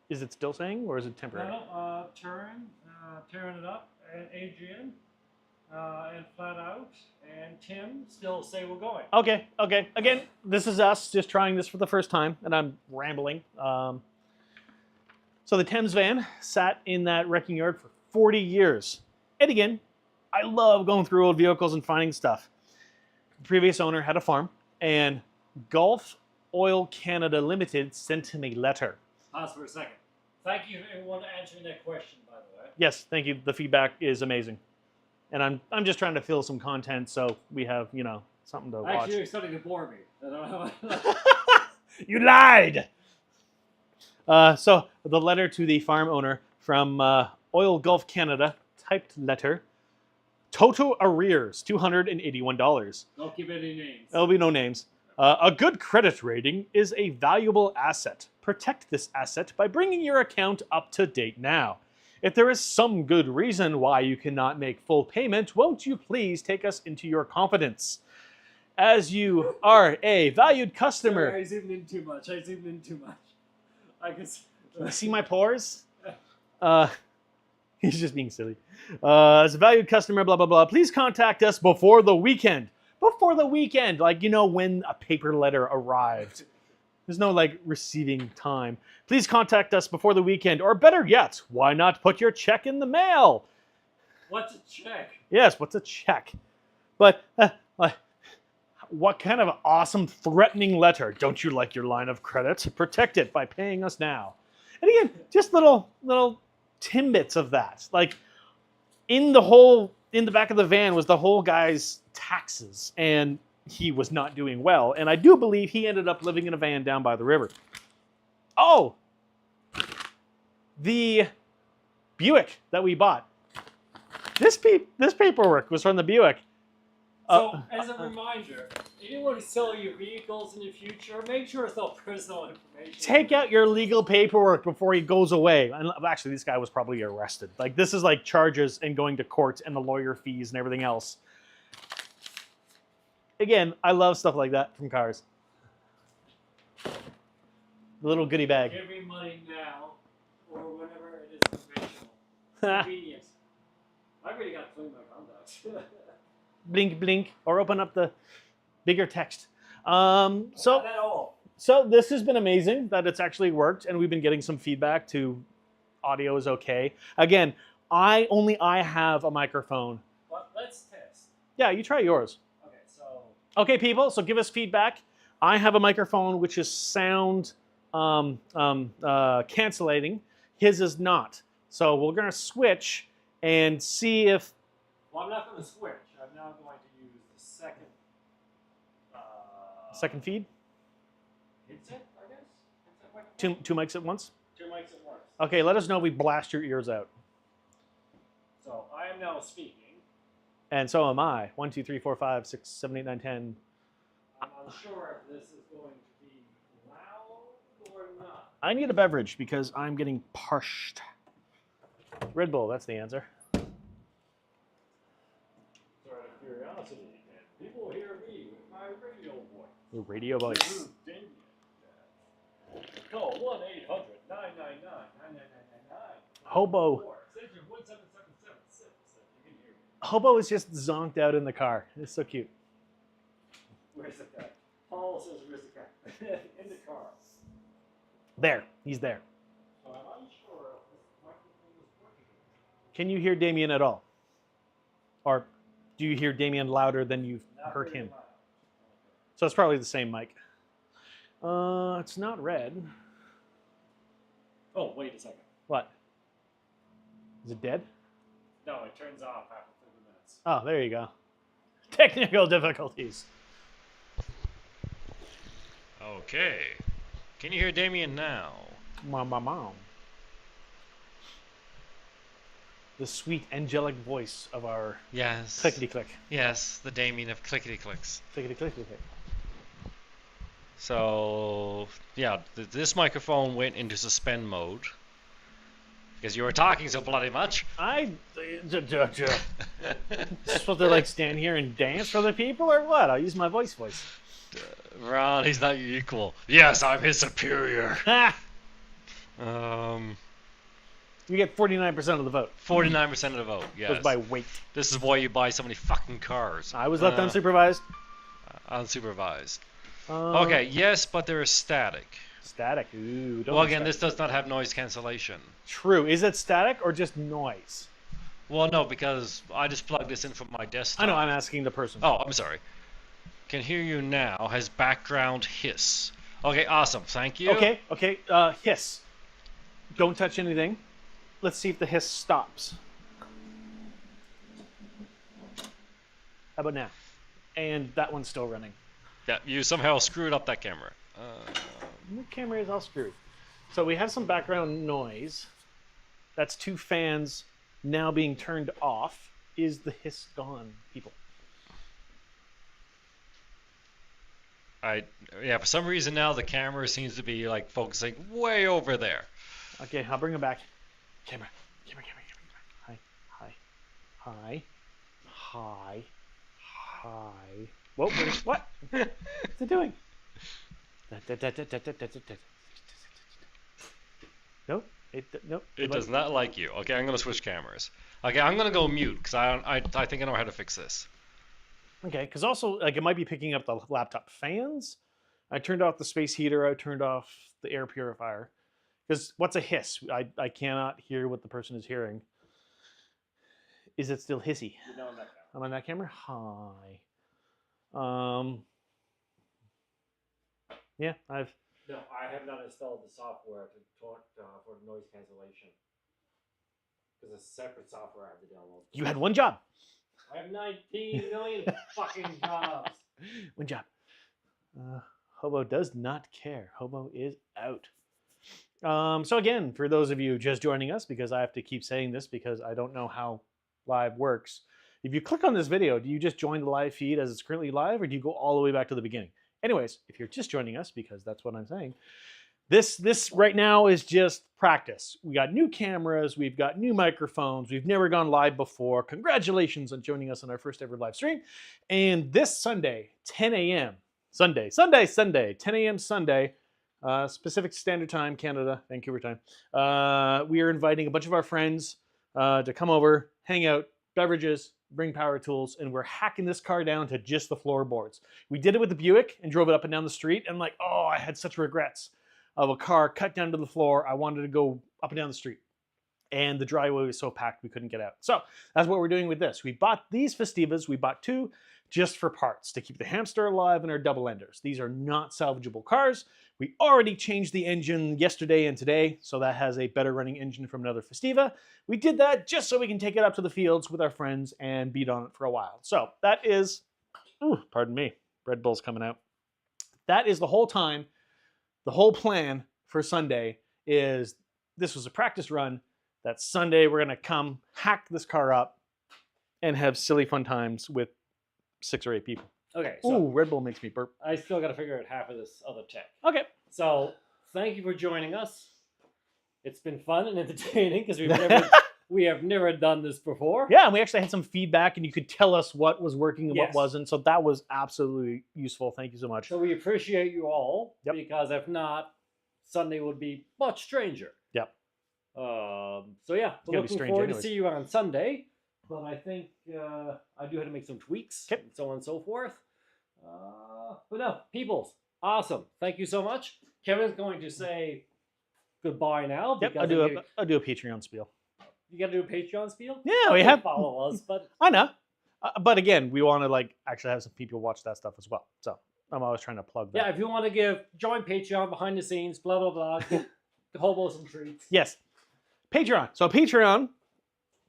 Is it still saying, or is it temporary? No. Tearing it up, and Adrian, and Flat Out, and Tim still say we're going. Okay. Again, this is us just trying this for the first time, and I'm rambling. So the Thames van sat in that wrecking yard for 40 years. And again, I love going through old vehicles and finding stuff. The previous owner had a farm, and Gulf Oil Canada Limited sent him a letter. Pause for a second. Thank you everyone answering that question, by the way. Yes, thank you. The feedback is amazing. And I'm just trying to fill some content so we have, something to watch. Actually, you're starting to bore me. I don't know. You lied! So the letter to the farm owner from Oil Gulf Canada, typed letter. Total arrears, $281. Don't give any names. There'll be no names. A good credit rating is a valuable asset. Protect this asset by bringing your account up to date now. If there is some good reason why you cannot make full payment, won't you please take us into your confidence? As you are a valued customer. Sorry, I zoomed in too much. I can see my pores? He's just being silly. As a valued customer, blah, blah, blah, please contact us before the weekend. Before the weekend, like, when a paper letter arrived. There's no, receiving time. Please contact us before the weekend, or better yet, why not put your check in the mail? What's a check? Yes, what's a check? But, what kind of awesome, threatening letter? Don't you like your line of credit? Protect it by paying us now. And again, just little timbits of that. Like, in the back of the van was the whole guy's taxes, and he was not doing well. And I do believe he ended up living in a van down by the river. Oh! The Buick that we bought. This paperwork was from the Buick. So, as a reminder, if you want to sell your vehicles in the future, make sure it's all personal information. Take out your legal paperwork before he goes away. And actually, this guy was probably arrested. This is like charges and going to court and the lawyer fees and everything else. Again, I love stuff like that from cars. The little goodie bag. Give me money now, or whenever it is conventional. Convenience. I really got to clean my contacts. Blink, blink, or open up the bigger text. So this has been amazing that it's actually worked, and we've been getting some feedback to audio is okay. Again, I have a microphone. But let's test. Yeah, you try yours. Okay, so Okay, people, so give us feedback. I have a microphone which is sound cancellating. His is not. So we're going to switch and see if... Well, I'm not going to switch. I'm now going to use the second... second feed? Headset, I guess? Headset Two mics at once? 2 mics at once. Okay, let us know if we blast your ears out. So I am now speaking. And so am I. 1, 2, 3, 4, 5, 6, 7, 8, 9, 10. I'm unsure if this is going to be loud or not. I need a beverage because I'm getting parched. Red Bull, that's the answer. Sort of curiosity, and people hear me with my radio voice. The radio voice. Call 1-800-999-9999. Hobo. Extension 1777 if you can hear me. Hobo is just zonked out in the car. It's so cute. Where's the cat? Paul says, where's the cat? In the car. There. He's there. So I'm unsure if this microphone is working. Can you hear Damien at all? Or do you hear Damien louder than you've Not heard very him? loud. So it's probably the same mic. It's not red. Oh, wait a second. What? Is it dead? No, it turns off after 30 minutes. Oh, there you go. Technical difficulties. Okay. Can you hear Damien now? Mom. The sweet angelic voice of our Yes. clickety click. Yes, the Damien of clickety clicks. Clickety clickety click. So, yeah, this microphone went into suspend mode. Because you were talking so bloody much. Supposed to like stand here and dance for the people or what? I'll use my voice. Ron, he's not your equal. Yes, I'm his superior. Ha! Um, You get 49% of the vote. 49% of the vote, yes. Goes by weight. This is why you buy so many fucking cars. I was left unsupervised. Unsupervised. Okay, yes, but there is static. Static. Ooh, don't Well, like again, static. this does not have noise cancellation. True. Is it static or just noise? Well, no, because I just plugged this in from my desktop. I know, I'm asking the person. Oh, I'm sorry. Can hear you now. Has background hiss. Okay, awesome. Thank you. Okay. Hiss. Don't touch anything. Let's see if the hiss stops. How about now? And that one's still running. Yeah, you somehow screwed up that camera. The camera is all screwed. So we have some background noise. That's 2 fans now being turned off. Is the hiss gone, people? Yeah, for some reason now the camera seems to be like focusing way over there. Okay, I'll bring it back. Camera. Hi. Whoa, what? What's it doing? Nope. Nope. It does not like you. Okay, I'm gonna switch cameras. Okay, I'm gonna go mute because I think I know how to fix this. Okay, because also like it might be picking up the laptop fans. I turned off the space heater. I turned off the air purifier. Because what's a hiss? I cannot hear what the person is hearing. Is it still hissy? You know, on that camera. I'm on that camera. Hi. Yeah, No, I have not installed the software for noise cancellation. Because it's separate software I have to download. You had one job. I have 19 million fucking jobs. One job. Hobo does not care. Hobo is out. So again, for those of you just joining us, because I have to keep saying this because I don't know how live works. If you click on this video, do you just join the live feed as it's currently live, or do you go all the way back to the beginning? Anyways, if you're just joining us, because that's what I'm saying, this right now is just practice. We got new cameras, we've got new microphones, we've never gone live before. Congratulations on joining us on our first ever live stream. And this Sunday, 10 a.m. Sunday, 10 a.m. Sunday, Pacific Standard Time, Canada, Vancouver time. We are inviting a bunch of our friends to come over, hang out, beverages, bring power tools, and we're hacking this car down to just the floorboards. We did it with the Buick and drove it up and down the street, and like, oh, I had such regrets of a car cut down to the floor. I wanted to go up and down the street, and the driveway was so packed we couldn't get out. So that's what we're doing with this. We bought these Festivas. We bought two just for parts to keep the hamster alive in our double enders. These are not salvageable cars. We already changed the engine yesterday and today, so that has a better running engine from another Festiva. We did that just so we can take it up to the fields with our friends and beat on it for a while. So that is, ooh, pardon me, Red Bull's coming out. That is the whole time, the whole plan for Sunday is this was a practice run. That Sunday we're gonna come hack this car up and have silly fun times with 6 or 8 people. Okay, so Ooh, Red Bull makes me burp. I still got to figure out half of this other tech. Okay. So thank you for joining us. It's been fun and entertaining because we have never done this before. Yeah, and we actually had some feedback, and you could tell us what was working and what Yes. wasn't. So that was absolutely useful. Thank you so much. So we appreciate you all, Yep. because if not, Sunday would be much stranger. Yep. So yeah, gonna be looking strange forward to anyways. see you on Sunday. But I think I do have to make some tweaks, Okay. and so on and so forth. But no, peoples, awesome. Thank you so much. Kevin's going to say goodbye now. Yep, because I'll do a Patreon spiel. you got to do a Patreon spiel. Yeah, we You have. follow us, but I know, but again, we want to like actually have some people watch that stuff as well. So I'm always trying to plug that. yeah, if you want to join Patreon behind the scenes, blah blah blah, get the hobo some treats. Yes, Patreon. So Patreon,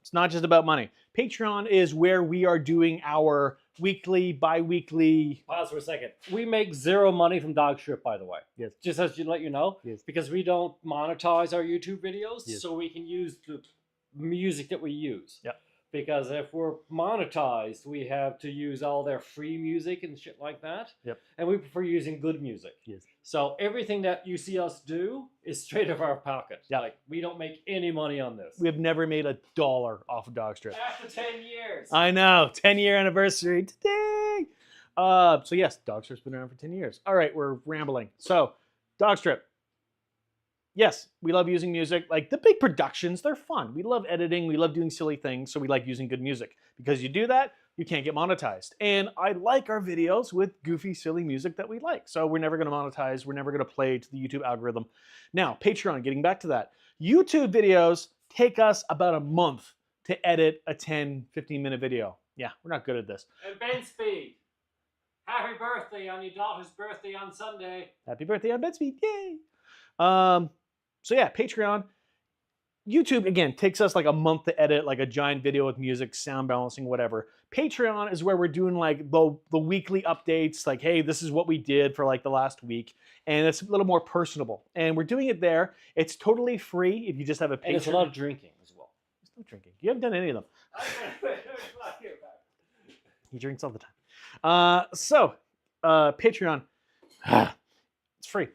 it's not just about money. Patreon is where we are doing our weekly, bi-weekly. Pause for a second. We make zero money from DawgStrip, by the way. Yes. Just as to let you know. Yes. Because we don't monetize our YouTube videos, Yes. so we can use the music that we use. Yep. Because if we're monetized, we have to use all their free music and shit like that. Yep. And we prefer using good music. Yes. So everything that you see us do is straight out of our pocket. Yep. Like, we don't make any money on this. We have never made $1 off of DawgStrip. After 10 years. I know, 10-year anniversary today. So yes, DawgStrip's been around for 10 years. All right, we're rambling. So, DawgStrip. Yes, we love using music. Like the big productions, they're fun. We love editing. We love doing silly things. So we like using good music. Because you do that, you can't get monetized. And I like our videos with goofy, silly music that we like. So we're never going to monetize. We're never going to play to the YouTube algorithm. Now, Patreon, getting back to that. YouTube videos take us about a month to edit a 10, 15-minute video. Yeah, we're not good at this. And Ben Speed, happy birthday on your daughter's birthday on Sunday. Happy birthday on Bedspeed. Yay! So yeah, Patreon. YouTube, again, takes us like a month to edit like a giant video with music, sound balancing, whatever. Patreon is where we're doing like the weekly updates, like, hey, this is what we did for like the last week. And it's a little more personable. And we're doing it there. It's totally free if you just have a Patreon. And it's a lot of drinking as well. There's no drinking. You haven't done any of them. He drinks all the time. Patreon, it's free.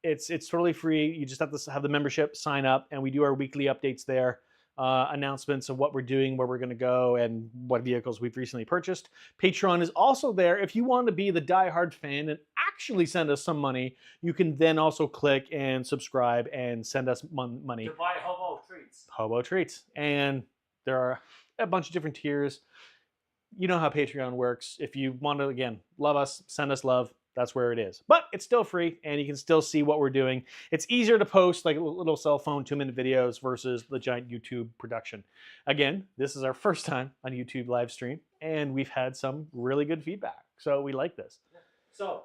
It's totally free. You just have to have the membership, sign up, and we do our weekly updates there. Announcements of what we're doing, where we're going to go, and what vehicles we've recently purchased. Patreon is also there. If you want to be the diehard fan and actually send us some money, you can then also click and subscribe and send us money. To buy hobo treats. Hobo treats. And there are a bunch of different tiers. You know how Patreon works. If you want to, again, love us, send us love. That's where it is. But it's still free, and you can still see what we're doing. It's easier to post like little cell phone 2-minute videos versus the giant YouTube production. Again, this is our first time on YouTube live stream, and we've had some really good feedback. So we like this. So,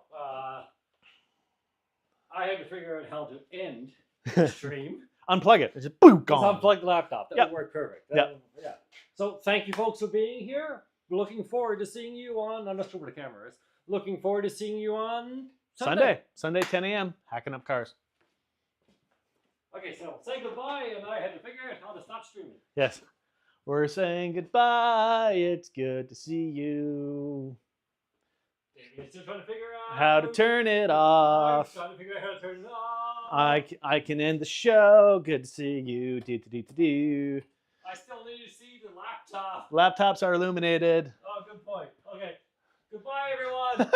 I had to figure out how to end the stream. Unplug it. It's just boom, Just gone. unplug the laptop. That Yep. would work perfect. Yep. Yeah. So, thank you folks for being here. Looking forward to seeing you on, I'm not sure where the camera is. Looking forward to seeing you on Sunday. Sunday, 10 a.m. Hacking up cars. Okay, so say goodbye, and I had to figure out how to stop streaming. Yes. We're saying goodbye. It's good to see you. David's still trying to figure out How to turn it I'm off. trying to figure out how to turn it off. I can end the show. Good to see you. Do. I still need to see the laptop. Laptops are illuminated. Oh, good point. Okay. Goodbye, everyone.